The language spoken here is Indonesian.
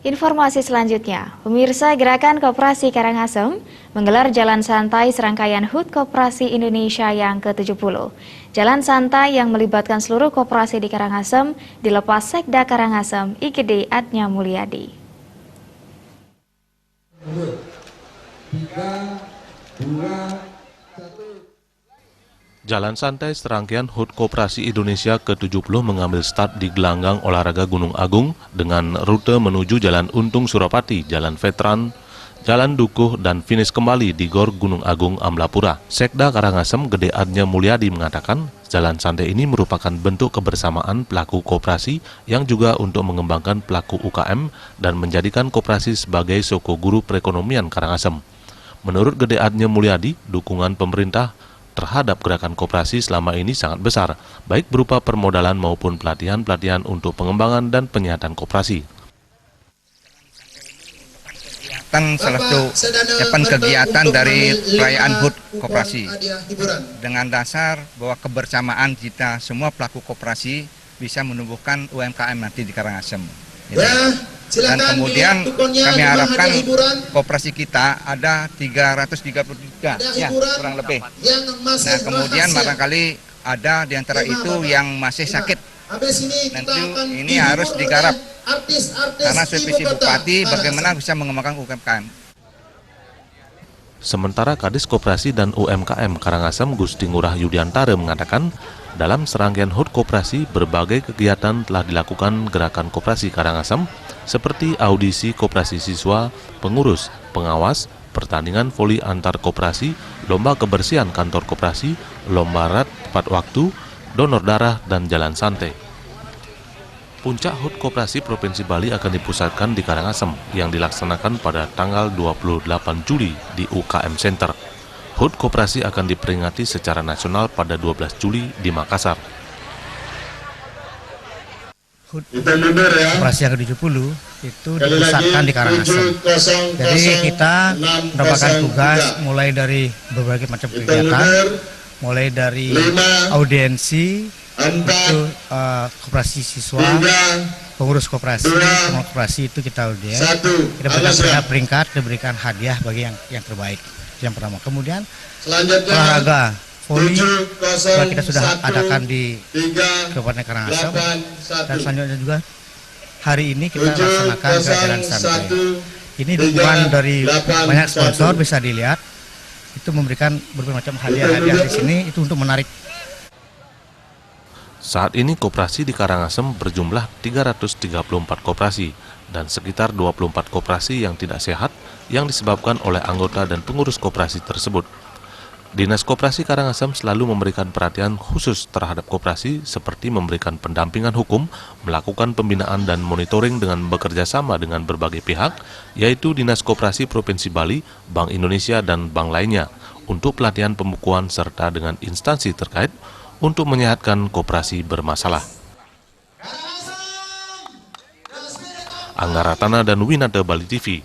Informasi selanjutnya, pemirsa Gerakan Koperasi Karangasem menggelar jalan santai serangkaian HUT Koperasi Indonesia yang ke-70. Jalan santai yang melibatkan seluruh koperasi di Karangasem dilepas Sekda Karangasem IGD Adnya Mulyadi. Jalan santai serangkaian HUT Koperasi Indonesia ke-70 mengambil start di gelanggang olahraga Gunung Agung dengan rute menuju Jalan Untung Suropati, Jalan Veteran, Jalan Dukuh, dan finish kembali di Gor Gunung Agung Amlapura. Sekda Karangasem Gede Adnya Mulyadi mengatakan, jalan santai ini merupakan bentuk kebersamaan pelaku koperasi yang juga untuk mengembangkan pelaku UKM dan menjadikan koperasi sebagai soko guru perekonomian Karangasem. Menurut Gede Adnya Mulyadi, dukungan pemerintah terhadap gerakan koperasi selama ini sangat besar, baik berupa permodalan maupun pelatihan-pelatihan untuk pengembangan dan penyihatan koperasi. Salah satu kegiatan dari perayaan HUT Koperasi dengan dasar bahwa kebersamaan kita semua pelaku koperasi bisa menumbuhkan UMKM nanti di Karangasem. Dan kemudian kami harapkan koperasi kita ada 333 ya kurang lebih. Nah kemudian barangkali ada di antara itu yang masih sakit. Nanti ini harus digarap karena visi Bupati bagaimana bisa mengembangkan UMKM. Sementara Kadis Koperasi dan UMKM Karangasem Gusti Ngurah Yudiantara mengatakan, dalam serangkaian HUT Koperasi berbagai kegiatan telah dilakukan gerakan koperasi Karangasem seperti audisi koperasi siswa, pengurus, pengawas, pertandingan voli antar koperasi, lomba kebersihan kantor koperasi, lomba rat tepat waktu, donor darah, dan jalan santai. Puncak HUT Koperasi Provinsi Bali akan dipusatkan di Karangasem yang dilaksanakan pada tanggal 28 Juli di UKM Center. HUT Koperasi akan diperingati secara nasional pada 12 Juli di Makassar. HUT Koperasi yang ke-70 itu dipusatkan di Karangasem. Jadi kita mendapatkan tugas mulai dari berbagai macam kegiatan, mulai dari audiensi, itu koperasi siswa, pengurus koperasi, pengurus koperasi itu kita audien, kita berikan peringkat, diberikan hadiah bagi yang terbaik. Yang pertama, kemudian olahraga voli kita sudah adakan di Kabupaten Karangasem, dan selanjutnya juga hari ini kita laksanakan jalan santai. Ini dukungan dari banyak sponsor, bisa dilihat itu memberikan berbagai macam hadiah-hadiah di sini itu untuk menarik. Saat ini koperasi di Karangasem berjumlah 334 koperasi dan sekitar 24 koperasi yang tidak sehat yang disebabkan oleh anggota dan pengurus koperasi tersebut. Dinas Koperasi Karangasem selalu memberikan perhatian khusus terhadap koperasi seperti memberikan pendampingan hukum, melakukan pembinaan dan monitoring dengan bekerja sama dengan berbagai pihak, yaitu Dinas Koperasi Provinsi Bali, Bank Indonesia, dan bank lainnya, untuk pelatihan pembukuan serta dengan instansi terkait untuk menyehatkan koperasi bermasalah. Angga Ratana dan Winata Bali TV.